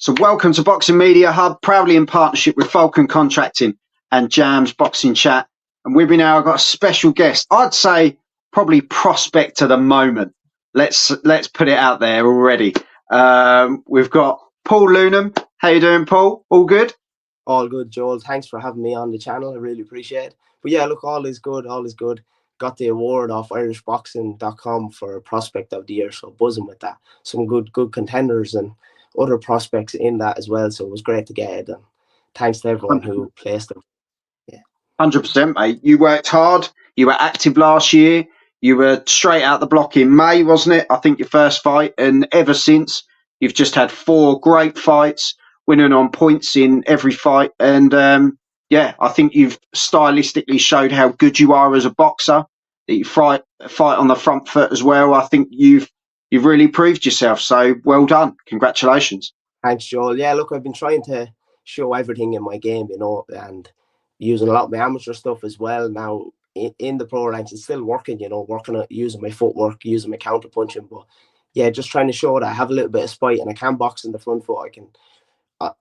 So welcome to Boxing Media Hub, proudly in partnership with Falcon Contracting and Jam's Boxing Chat. And with me now, I've got a special guest. I'd say probably prospect of the moment. Let's put it out there already. We've got Paul Loonam. How you doing, Paul? All good? All good, Joel. Thanks for having me on the channel. I really appreciate it. But yeah, look, all is good. All is good. Got the award off irishboxing.com for Prospect of the Year, so buzzing with that. Some good contenders and other prospects in that as well, so it was great to get it. And thanks to everyone who placed them. Yeah, 100%, mate. You worked hard. You were active last year. You were straight out the block in May, wasn't it? I think your first fight, and ever since you've just had 4 great fights, winning on points in every fight. And yeah, I think you've stylistically showed how good you are as a boxer. That you fight on the front foot as well. I think you've really proved yourself. So well done. Congratulations. Thanks, Joel. Yeah, look, I've been trying to show everything in my game, and using a lot of my amateur stuff as well. Now in the pro ranks, it's still working, working on using my footwork, using my counter punching. But yeah, just trying to show that I have a little bit of spite and I can box in the front foot.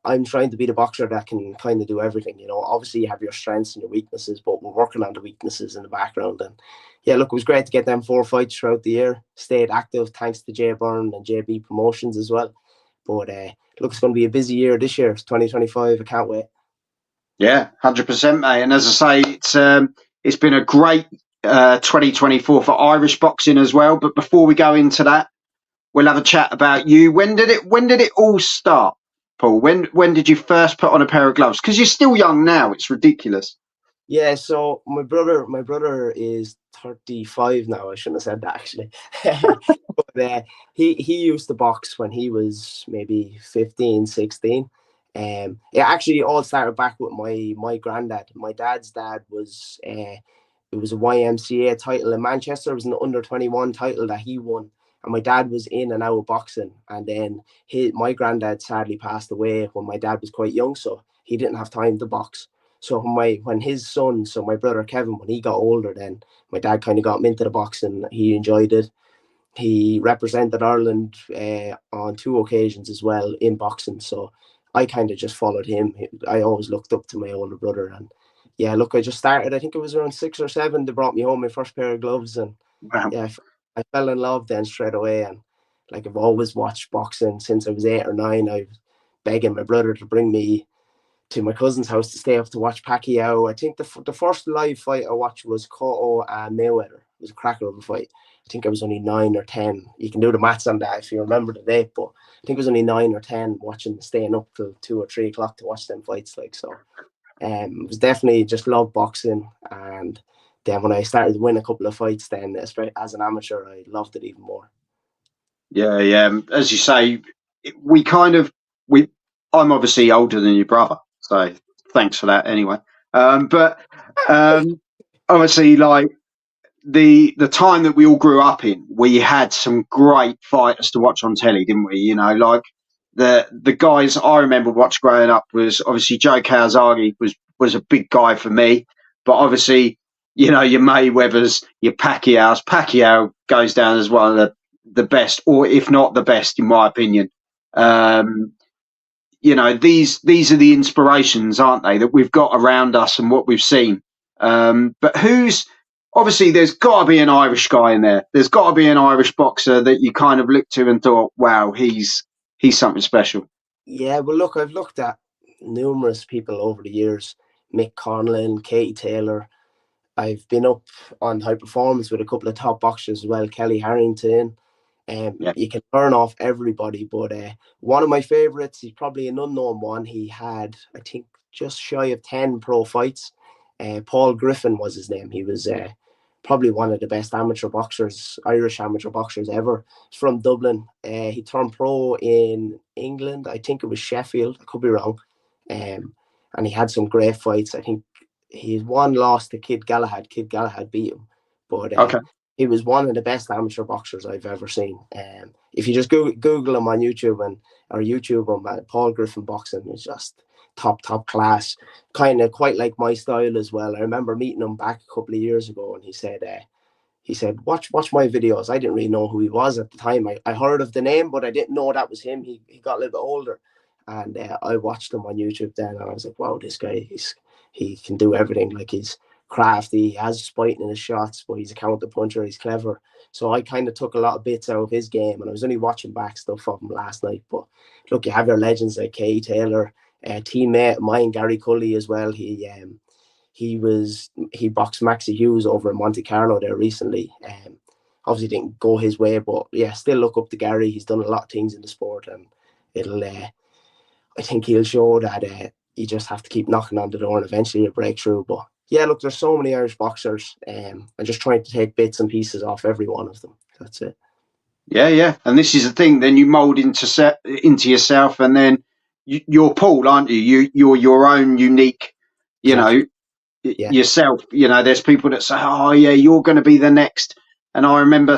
I'm trying to be the boxer that can kind of do everything. Obviously you have your strengths and your weaknesses, but we're working on the weaknesses in the background. And yeah, look, it was great to get them 4 fights throughout the year. Stayed active thanks to Jay Byrne and JB Promotions as well. But look, it's going to be a busy year this year. It's 2025. I can't wait. Yeah, 100%, mate. And as I say, it's been a great 2024 for Irish boxing as well. But before we go into that, we'll have a chat about you. When did it all start, Paul? When did you first put on a pair of gloves? Because you're still young now. It's ridiculous. Yeah, so my brother is 35 now. I shouldn't have said that actually. But he used to box when he was maybe 15, 16. It actually all started back with my granddad. My dad's dad was it was a YMCA title in Manchester. It was an under 21 title that he won. And my dad was in and out of boxing. And then my granddad sadly passed away when my dad was quite young, so he didn't have time to box. So when his son, so my brother Kevin, when he got older, then my dad kind of got him into the boxing. He enjoyed it. He represented Ireland on 2 occasions as well in boxing. So I kind of just followed him. I always looked up to my older brother. And yeah, look, I just started, I think it was around 6 or 7. They brought me home my first pair of gloves. And wow. Yeah, I fell in love then straight away. And like, I've always watched boxing since I was 8 or 9. I was begging my brother to bring me to my cousin's house to stay up to watch Pacquiao. I think the first live fight I watched was Cotto and Mayweather. It was a cracker of a fight. I think I was only 9 or 10. You can do the maths on that if you remember the date, but I think it was only 9 or 10 staying up till 2 or 3 o'clock to watch them fights. It was definitely just love boxing. And then when I started to win a couple of fights, then especially as an amateur, I loved it even more. Yeah, yeah. As you say, I'm obviously older than your brother, so thanks for that anyway. But obviously, like the time that we all grew up in, we had some great fighters to watch on telly, didn't we? Like the guys I remember watching growing up was obviously Joe Kawasaki was a big guy for me, but obviously, your Mayweathers, your Pacquiao's. Pacquiao goes down as one of the best, or if not the best, in my opinion. These are the inspirations, aren't they, that we've got around us and what we've seen. But obviously there's got to be an Irish guy in there. There's got to be an Irish boxer that you kind of looked to and thought, wow, he's something special. Yeah, well, look, I've looked at numerous people over the years. Mick Conlon, Katie Taylor. I've been up on high performance with a couple of top boxers as well, Kelly Harrington. Yeah. You can learn off everybody, but one of my favorites, he's probably an unknown one. He had, I think, just shy of 10 pro fights. Paul Griffin was his name. He was probably one of the best amateur boxers, Irish amateur boxers ever. He's from Dublin. He turned pro in England. I think it was Sheffield. I could be wrong. And he had some great fights. I think he lost to Kid Galahad. Kid Galahad beat him. But Okay. he was one of the best amateur boxers I've ever seen. If you just Google him on YouTube or YouTube him, Paul Griffin boxing is just top class. Kind of quite like my style as well. I remember meeting him back a couple of years ago, and he said, watch my videos. I didn't really know who he was at the time. I heard of the name, but I didn't know that was him. He got a little bit older, And I watched him on YouTube then, and I was like, wow, this guy, he can do everything. Like, he's crafty, he has spite in his shots, but he's a counter puncher, he's clever. So I kind of took a lot of bits out of his game, and I was only watching back stuff of him last night. But look, you have your legends like Kay Taylor, teammate of mine, Gary Cully as well. He boxed Maxi Hughes over in Monte Carlo there recently. Obviously didn't go his way, but yeah, still look up to Gary. He's done a lot of things in the sport, and it'll. I think he'll show that you just have to keep knocking on the door, and eventually you'll break through. But yeah, look, there's so many Irish boxers, and just trying to take bits and pieces off every one of them. That's it. Yeah, yeah. And this is the thing. Then you mould into yourself, and then you're Paul, aren't you? You're your own unique, you Exactly. know, Yeah. yourself. You know, there's people that say, "Oh, yeah, you're going to be the next." And I remember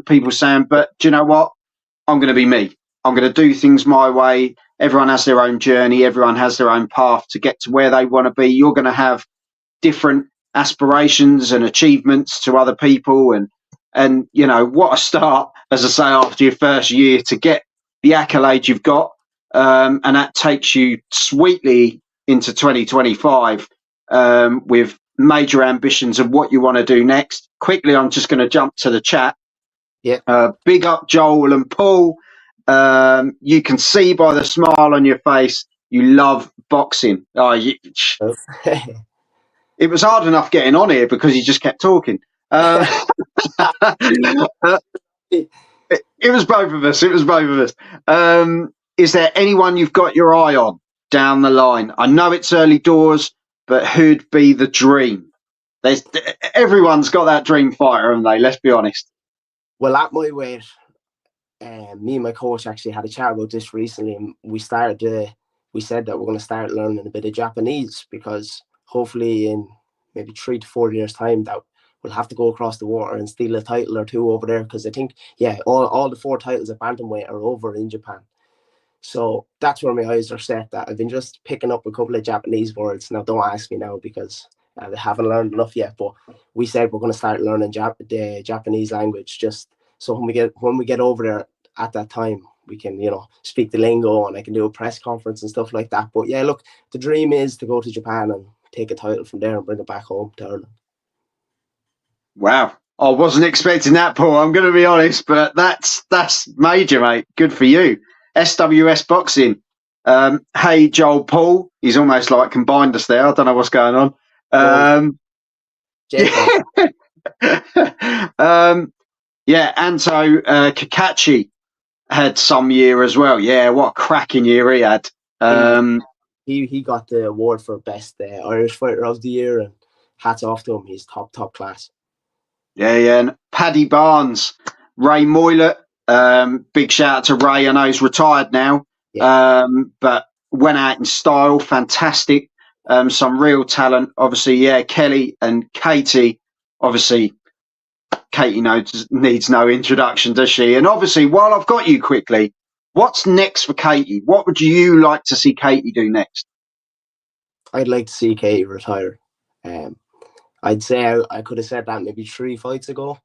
people saying, "But do you know what? I'm going to be me. I'm going to do things my way. Everyone has their own journey. Everyone has their own path to get to where they want to be. You're going to have different aspirations and achievements to other people, and you know, what a start, as I say, after your first year to get the accolade you've got, and that takes you sweetly into 2025, with major ambitions of what you want to do next. Quickly, I'm just going to jump to the chat. Yeah. Big up Joel and Paul. You can see by the smile on your face you love boxing. It was hard enough getting on here because you just kept talking. It was both of us. It was both of us. Is there anyone you've got your eye on down the line? I know it's early doors, but who'd be the dream? Everyone's got that dream fighter, haven't they? Let's be honest. Well, at my weight, me and my coach actually had a chat about this recently, and we said that we're going to start learning a bit of Japanese, because hopefully in maybe 3 to 4 years time that we'll have to go across the water and steal a title or two over there, because I think all the 4 titles at bantamweight are over in Japan. So that's where my eyes are set. That I've been just picking up a couple of Japanese words. Now, don't ask me now because I haven't learned enough yet. But we said we're going to start learning the Japanese language, just so when we get over there at that time, we can speak the lingo, and I can do a press conference and stuff like that. But yeah, look, the dream is to go to Japan and take a title from there and bring it back home to Ireland. Wow. I wasn't expecting that, Paul. I'm going to be honest, but that's major, mate. Good for you. SWS Boxing. Hey, Joel, Paul. He's almost like combined us there. I don't know what's going on. Yeah. Anto Kakachi had some year as well. Yeah, what a cracking year he had. He got the award for best Irish fighter of the year, and hats off to him. He's top class. Yeah. And Paddy Barnes, Ray Moylett. Big shout out to Ray. I know he's retired now, but went out in style. Fantastic. Some real talent. Obviously, Kelly and Katie. Obviously, Katie needs no introduction, does she? And obviously, while I've got you quickly, what's next for Katie? What would you like to see Katie do next? I'd like to see Katie retire. I'd say I could have said that maybe 3 fights ago.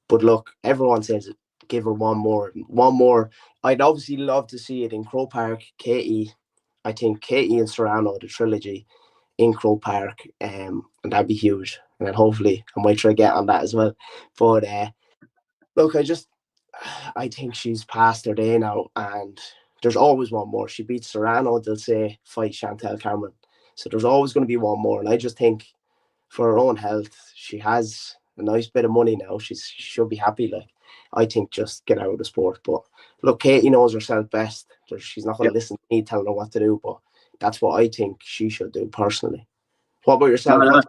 But look, everyone says give her one more. I'd obviously love to see it in Croke Park. I think Katie and Serrano, the trilogy in Croke Park, and that'd be huge. And then hopefully I might try to get on that as well. But look, I think she's past her day now, and there's always one more. She beats Serrano, they'll say fight Chantel Cameron. So there's always going to be one more. And I just think for her own health, she has a nice bit of money now. She should be happy. Like, I think just get out of the sport. But look, Katie knows herself best. She's not going to listen to me telling her what to do. But that's what I think she should do personally. What about yourself?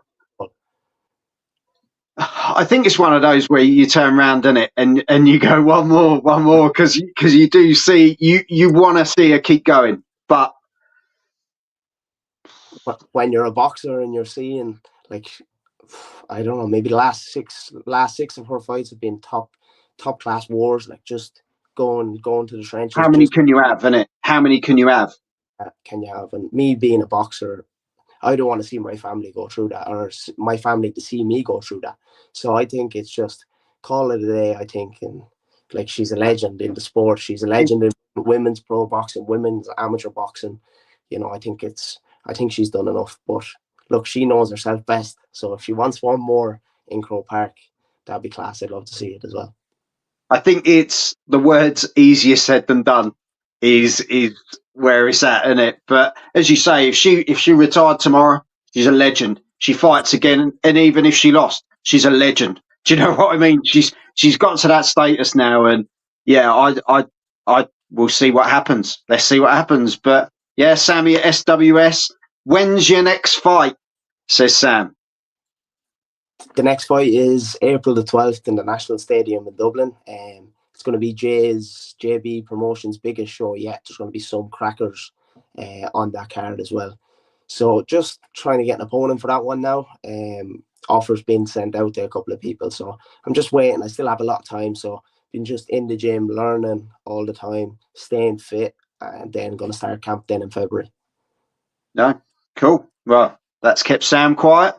I think it's one of those where you turn around in it and you go one more because you do see you want to see her keep going, but when you're a boxer and you're seeing, like, I don't know, maybe the last six of her fights have been top class wars, like just going to the trenches. How many can you have, innit? How many can you have? Can you have? And me being a boxer, I don't want to see my family go through that, or my family to see me go through that. So I think it's just call it a day, I think. And like, she's a legend in the sport. She's a legend in women's pro boxing, women's amateur boxing. I think she's done enough. But look, she knows herself best. So if she wants one more in Croke Park, that'd be class. I'd love to see it as well. I think it's the words easier said than done is where it's at, isn't it? But as you say, if she retired tomorrow, she's a legend. She fights again, and even if she lost, she's a legend. Do you know what I mean? She's got to that status now, and yeah, I will see what happens. Let's see what happens. But yeah, Sammy at SWS, when's your next fight? Says Sam. The next fight is April the 12th in the National Stadium in Dublin. It's going to be JB Promotions' biggest show yet. There's going to be some crackers on that card as well. So just trying to get an opponent for that one now. Offers been sent out to a couple of people. So I'm just waiting. I still have a lot of time. So been just in the gym, learning all the time, staying fit, and then going to start camp then in February. No, cool. Well, that's kept Sam quiet.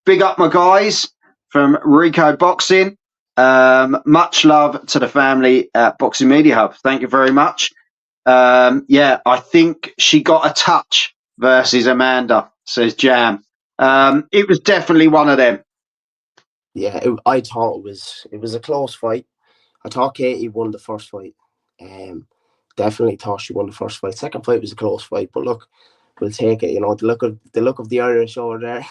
Big up my guys from Rico Boxing. Much love to the family at Boxing Media Hub. Thank you very much. Yeah, I think she got a touch versus Amanda, says Jam. It was definitely one of them. Yeah, I thought it was a close fight. I thought Katie won the first fight. Definitely thought she won the first fight. Second fight was a close fight, but look, we'll take it. The look of the Irish over there.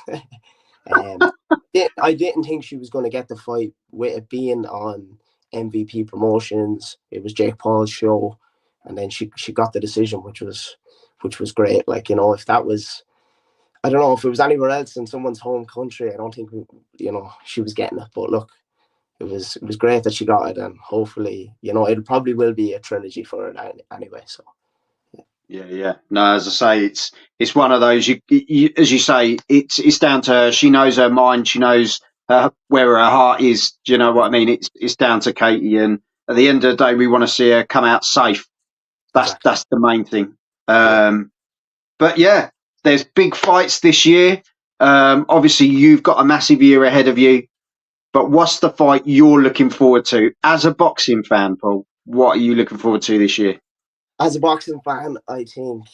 I didn't think she was going to get the fight with it being on MVP Promotions. It was Jake Paul's show, and then she got the decision, which was great. Like, if that was, I don't know if it was anywhere else in someone's home country, I don't think she was getting it. But look, it was great that she got it, and hopefully, it probably will be a trilogy for her anyway. So. Yeah. No, as I say, it's one of those. You as you say, it's down to her. She knows her mind. She knows where her heart is. Do you know what I mean? It's down to Katie, and at the end of the day, we want to see her come out safe. That's the main thing. But yeah, there's big fights this year. Obviously, you've got a massive year ahead of you. But what's the fight you're looking forward to as a boxing fan, Paul? What are you looking forward to this year? As a boxing fan, I think,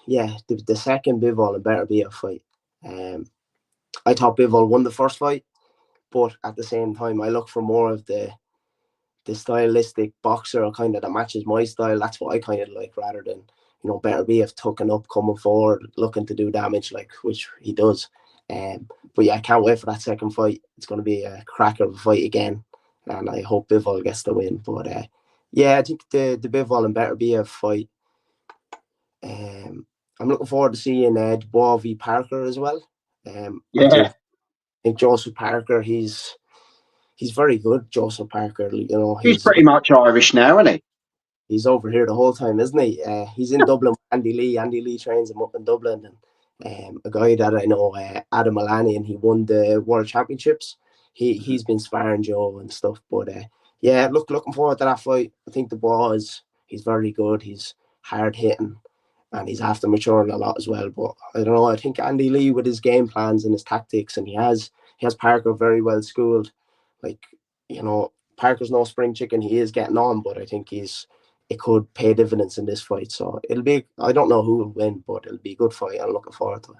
yeah, the second Bivol better be a fight. I thought Bivol won the first fight, but at the same time, I look for more of the stylistic boxer or kind of that matches my style. That's what I kind of like, rather than better be if tucking up, coming forward, looking to do damage, like which he does. But yeah, I can't wait for that second fight. It's going to be a cracker of a fight again, and I hope Bivol gets the win. But yeah, I think the Bivol and better be a fight. I'm looking forward to seeing Dubois v Parker as well. Yeah. I think Joseph Parker, he's very good. Joseph Parker, He's pretty much Irish now, isn't he? He's over here the whole time, isn't he? He's in Dublin with Andy Lee. Andy Lee trains him up in Dublin, and a guy that I know, Adam Malani, and he won the World Championships. He's been sparring Joe and stuff. But yeah, looking forward to that fight. I think he's very good. He's hard hitting, and he's after maturing a lot as well. But I don't know. I think Andy Lee, with his game plans and his tactics, and he has Parker very well schooled. Like, Parker's no spring chicken. He is getting on, but I think it could pay dividends in this fight. So it'll be, I don't know who will win, but it'll be a good fight. I'm looking forward to it.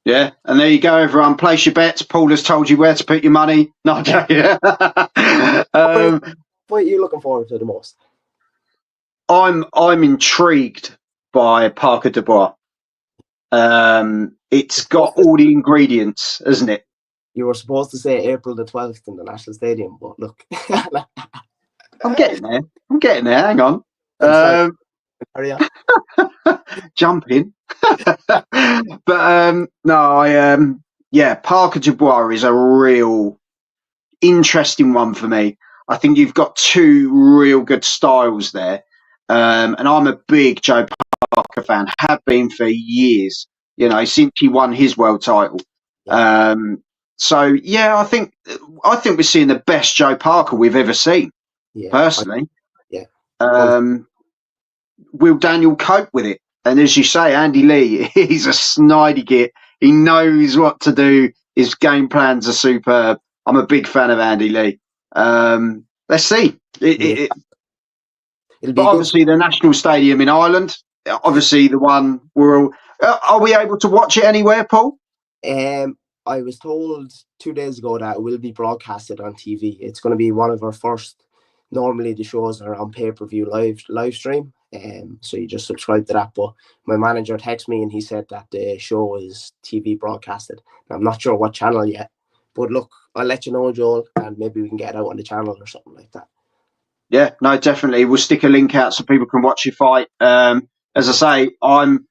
Yeah, and there you go, everyone. Place your bets. Paul has told you where to put your money. Not joking. What are you looking forward to the most? I'm intrigued by Parker Dubois. It's got all the ingredients, isn't it? You were supposed to say April the 12th in the National Stadium, but look. I'm getting there. Hang on. Carry on. Jump in. But no, yeah, Parker Dubois is a real interesting one for me. I think you've got two real good styles there. And I'm a big Joe Parker fan, have been for years, since he won his world title. Yeah. So yeah, I think we're seeing the best Joe Parker we've ever seen. Yeah, personally. Will Daniel cope with it? And as you say, Andy Lee, he's a snidey git. He knows what to do. His game plans are superb. I'm a big fan of Andy Lee. Let's see. it'll be But a good. obviously, the National Stadium in Ireland, obviously the one we're all. Are we able to watch it anywhere, Paul? I was told 2 days ago that it will be broadcasted on TV. It's going to be one of our first. Normally the shows are on pay-per-view live stream, so you just subscribe to that. But my manager texted me and he said that the show is TV broadcasted. I'm not sure what channel yet, but look, I'll let you know, Joel, and maybe we can get it out on the channel or something like that. Yeah, no, definitely. We'll stick a link out so people can watch your fight. As I say, I'm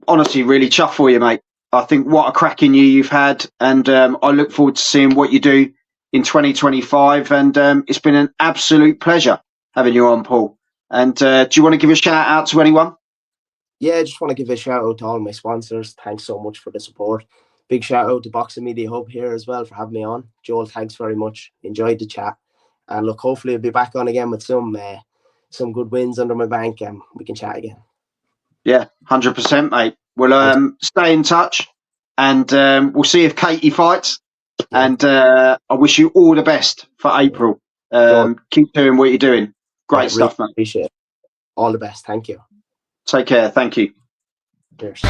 honestly really chuffed for you, mate. I think what a cracking year you've had, and I look forward to seeing what you do in 2025. And it's been an absolute pleasure having you on, Paul. And do you want to give a shout out to anyone? Yeah, I just want to give a shout out to all my sponsors. Thanks so much for the support. Big shout out to Boxing Media Hub here as well for having me on. Joel, thanks very much. Enjoyed the chat. And look, hopefully I'll be back on again with some good wins under my bank and we can chat again. Yeah, 100%, mate. We'll stay in touch, and we'll see if Katie fights. Yeah. And I wish you all the best for April. Keep doing what you're doing. Great stuff, really mate. Appreciate it. All the best. Thank you. Take care. Thank you. Cheers.